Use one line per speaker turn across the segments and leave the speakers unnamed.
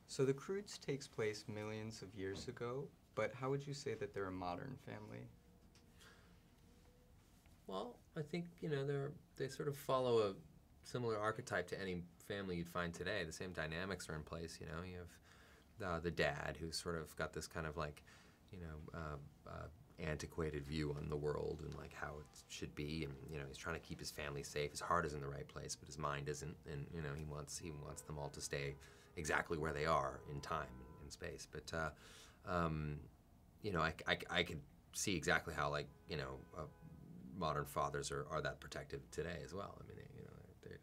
So the Croods takes place millions of years ago, but how would you say that they're a modern family?
Well, I think, they sort of follow a similar archetype to any family you'd find today. The same dynamics are in place, You have the dad who's sort of got this kind of like, antiquated view on the world and like how it should be, and he's trying to keep his family safe. His heart is in the right place, but his mind isn't, and he wants them all to stay exactly where they are in time and space. But I could see exactly how modern fathers are that protective today as well. I mean,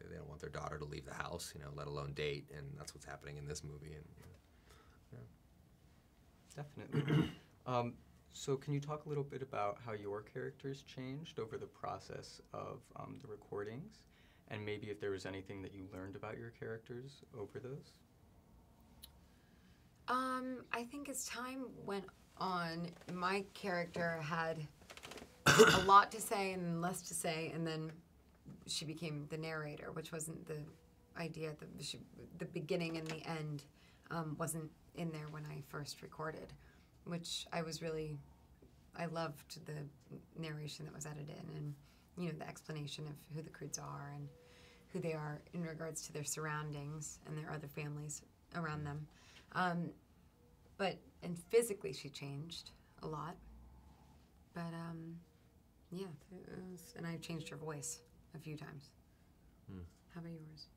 they don't want their daughter to leave the house, let alone date, and that's what's happening in this movie. And
Definitely. So can you talk a little bit about how your characters changed over the process of the recordings, and maybe if there was anything that you learned about your characters over those?
I think as time went on, my character had a lot to say and less to say, and then she became the narrator, which wasn't the idea. The beginning and the end wasn't in there when I first recorded, which I loved the narration that was added in, and the explanation of who the Croods are and who they are in regards to their surroundings and their other families around them. And physically she changed a lot. But and I changed her voice a few times. How about yours?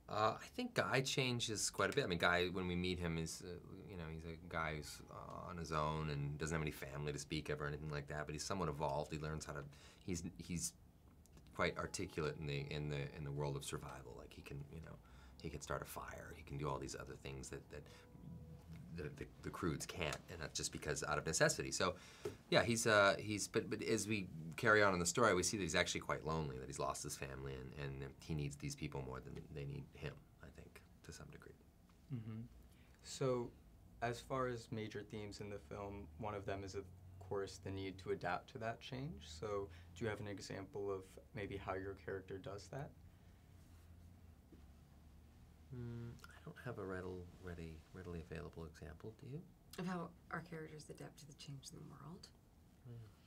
I think Guy changes quite a bit. I mean, Guy, when we meet him, is he's a guy who's on his own and doesn't have any family to speak of or anything like that. But he's somewhat evolved. He learns how to. He's quite articulate in the world of survival. Like he can start a fire. He can do all these other things that the Croods can't, and that's just because out of necessity. So, yeah, but as we carry on in the story, we see that he's actually quite lonely, that he's lost his family, and he needs these people more than they need him, I think, to some degree.
Mm-hmm. So, as far as major themes in the film, one of them is, of course, the need to adapt to that change. So, do you have an example of maybe how your character does that?
I don't have a readily available example. Do you?
Of how our characters adapt to the change in the world?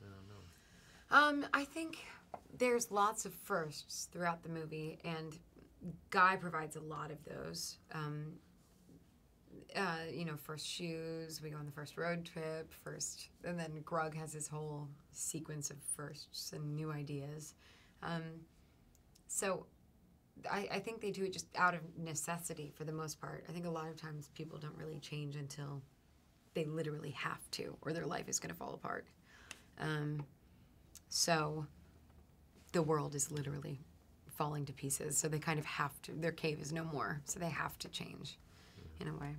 I don't know.
I think there's lots of firsts throughout the movie, and Guy provides a lot of those. First shoes, we go on the first road trip, and then Grug has his whole sequence of firsts and new ideas. So I think they do it just out of necessity for the most part. I think a lot of times people don't really change until they literally have to, or their life is going to fall apart. So the world is literally falling to pieces, so they kind of have to. Their cave is no more, so they have to change in a way.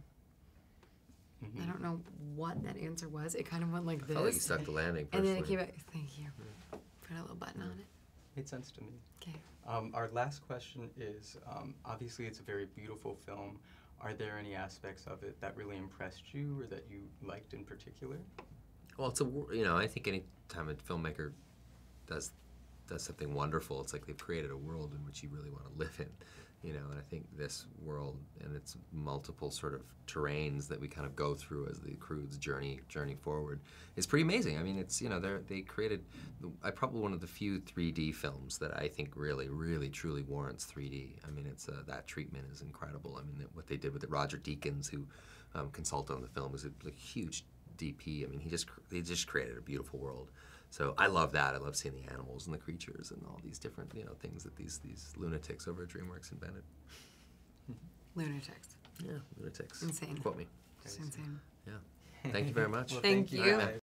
Mm-hmm.
I don't know what that answer was. It kind of went like this.
I felt like you stuck the landing
and
personally.
then it came out. Thank you. Put a little button on it.
Made sense to me.
Okay.
Our last question is, obviously it's a very beautiful film. Are there any aspects of it that really impressed you or that you liked in particular?
Well, I think any time a filmmaker does something wonderful, it's like they've created a world in which you really want to live in, and I think this world and its multiple sort of terrains that we kind of go through as the Croods journey forward is pretty amazing. I mean, it's, they created probably one of the few 3D films that I think really, really, truly warrants 3D. I mean, it's that treatment is incredible. I mean, what they did with it, Roger Deakins, who consulted on the film, was a huge DP. I mean, he just created a beautiful world. So I love that. I love seeing the animals and the creatures and all these different, things that these lunatics over at Dreamworks invented.
Lunatics.
Yeah, lunatics.
Insane.
Quote me.
It's insane.
Yeah. Thank you very much.
Well,
Thank you.
I